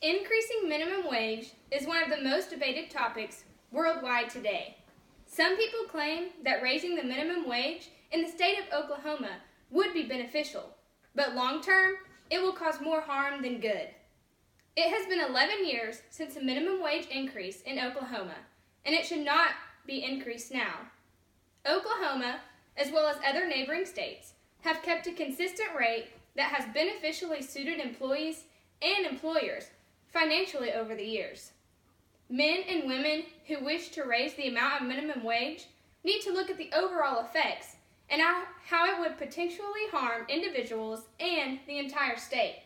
Increasing minimum wage is one of the most debated topics worldwide today. Some people claim that raising the minimum wage in the state of Oklahoma would be beneficial, but long term, it will cause more harm than good. It has been 11 years since the minimum wage increase in Oklahoma, and it should not be increased now. Oklahoma, as well as other neighboring states, have kept a consistent rate that has beneficially suited employees and employers financially over the years. Men and women who wish to raise the amount of minimum wage need to look at the overall effects and how it would potentially harm individuals and the entire state.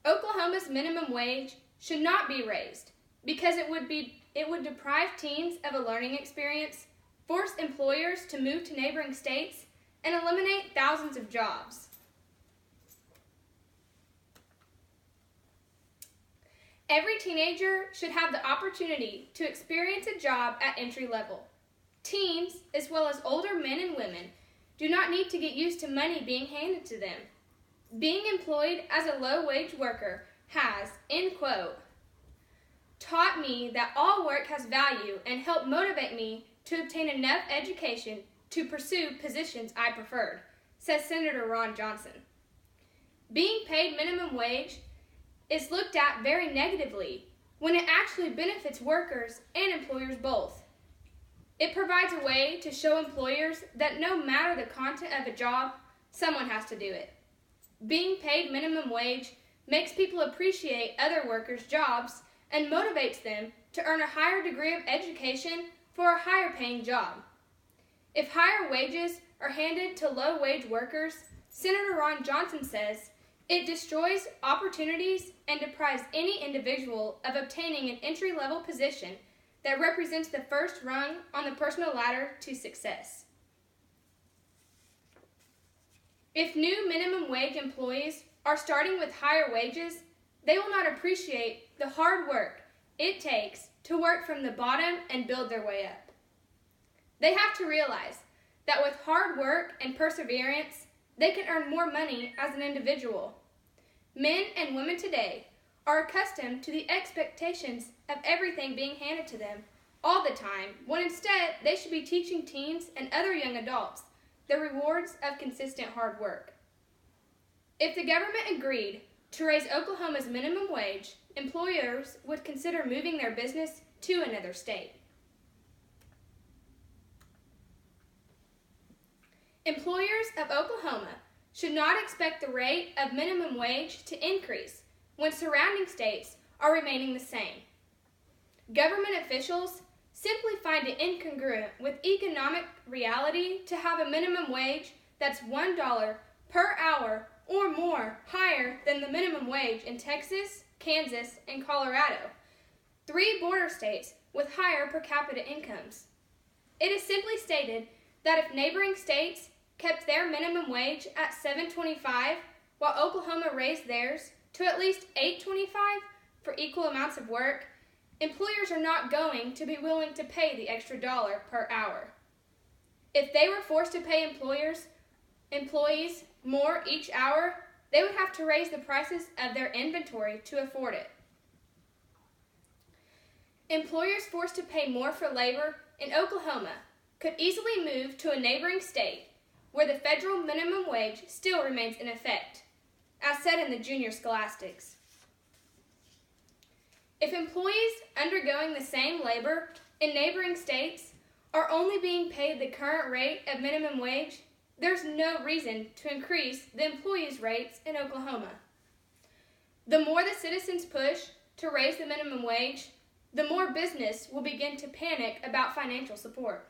Oklahoma's minimum wage should not be raised because it would deprive teens of a learning experience, force employers to move to neighboring states, and eliminate thousands of jobs. Every teenager should have the opportunity to experience a job at entry level. Teens, as well as older men and women, do not need to get used to money being handed to them. Being employed as a low-wage worker has, end quote, taught me that all work has value and helped motivate me to obtain enough education to pursue positions I preferred, says Senator Ron Johnson. Being paid minimum wage is looked at very negatively when it actually benefits workers and employers both. It provides a way to show employers that no matter the content of a job, someone has to do it. Being paid minimum wage makes people appreciate other workers' jobs and motivates them to earn a higher degree of education for a higher paying job. If higher wages are handed to low-wage workers, Senator Ron Johnson says, it destroys opportunities and deprives any individual of obtaining an entry-level position that represents the first rung on the personal ladder to success. If new minimum wage employees are starting with higher wages, they will not appreciate the hard work it takes to work from the bottom and build their way up. They have to realize that with hard work and perseverance, they can earn more money as an individual. Men and women today are accustomed to the expectations of everything being handed to them all the time, when instead they should be teaching teens and other young adults the rewards of consistent hard work. If the government agreed to raise Oklahoma's minimum wage, employers would consider moving their business to another state. Employers of Oklahoma should not expect the rate of minimum wage to increase when surrounding states are remaining the same. Government officials simply find it incongruent with economic reality to have a minimum wage that's $1 per hour or more higher than the minimum wage in Texas, Kansas, and Colorado, 3 border states with higher per capita incomes. It is simply stated that if neighboring states kept their minimum wage at $7.25, while Oklahoma raised theirs to at least $8.25 for equal amounts of work, employers are not going to be willing to pay the extra dollar per hour. If they were forced to pay employees more each hour, they would have to raise the prices of their inventory to afford it. Employers forced to pay more for labor in Oklahoma could easily move to a neighboring state where the federal minimum wage still remains in effect, as said in the Junior Scholastics. If employees undergoing the same labor in neighboring states are only being paid the current rate of minimum wage, there's no reason to increase the employees' rates in Oklahoma. The more the citizens push to raise the minimum wage, the more business will begin to panic about financial support.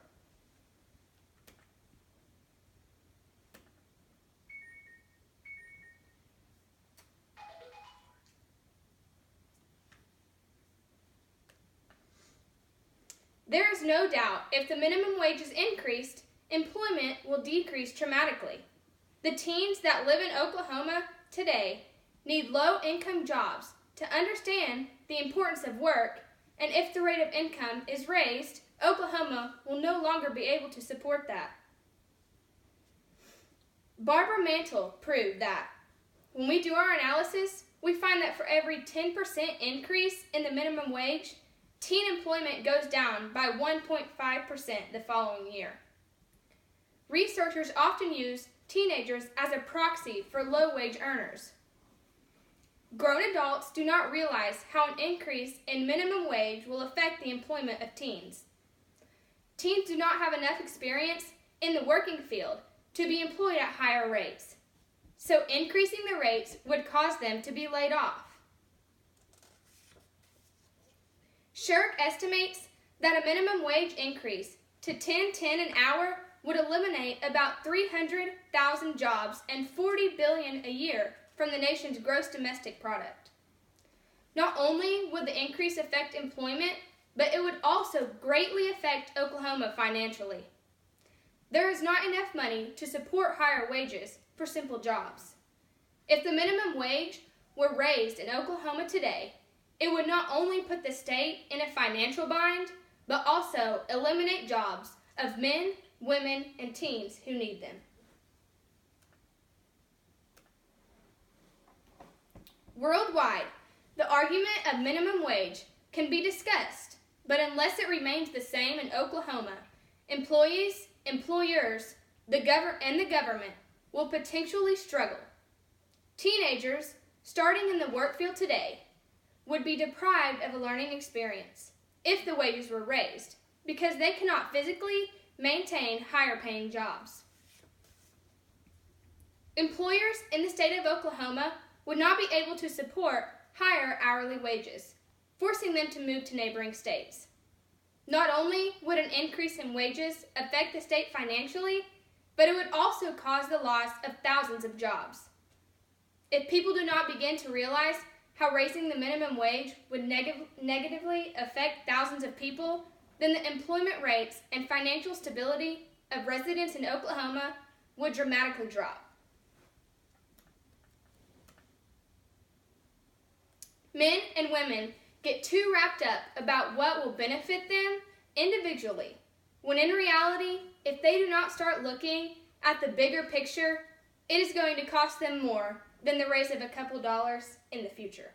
There is no doubt if the minimum wage is increased, employment will decrease dramatically. The teens that live in Oklahoma today need low-income jobs to understand the importance of work, and if the rate of income is raised, Oklahoma will no longer be able to support that. Barbara Mantle proved that when we do our analysis, we find that for every 10% increase in the minimum wage, teen employment goes down by 1.5% the following year. Researchers often use teenagers as a proxy for low-wage earners. Grown adults do not realize how an increase in minimum wage will affect the employment of teens. Teens do not have enough experience in the working field to be employed at higher rates, so increasing the rates would cause them to be laid off. Shirk estimates that a minimum wage increase to $10.10 an hour would eliminate about 300,000 jobs and $40 billion a year from the nation's gross domestic product. Not only would the increase affect employment, but it would also greatly affect Oklahoma financially. There is not enough money to support higher wages for simple jobs. If the minimum wage were raised in Oklahoma today, it would not only put the state in a financial bind, but also eliminate jobs of men, women, and teens who need them. Worldwide, the argument of minimum wage can be discussed, but unless it remains the same in Oklahoma, employees, employers, and the government will potentially struggle. Teenagers starting in the work field today would be deprived of a learning experience if the wages were raised, because they cannot physically maintain higher paying jobs. Employers in the state of Oklahoma would not be able to support higher hourly wages, forcing them to move to neighboring states. Not only would an increase in wages affect the state financially, but it would also cause the loss of thousands of jobs. If people do not begin to realize how raising the minimum wage would negatively affect thousands of people, then the employment rates and financial stability of residents in Oklahoma would dramatically drop. Men and women get too wrapped up about what will benefit them individually, when in reality, if they do not start looking at the bigger picture, it is going to cost them more than the raise of a couple dollars in the future.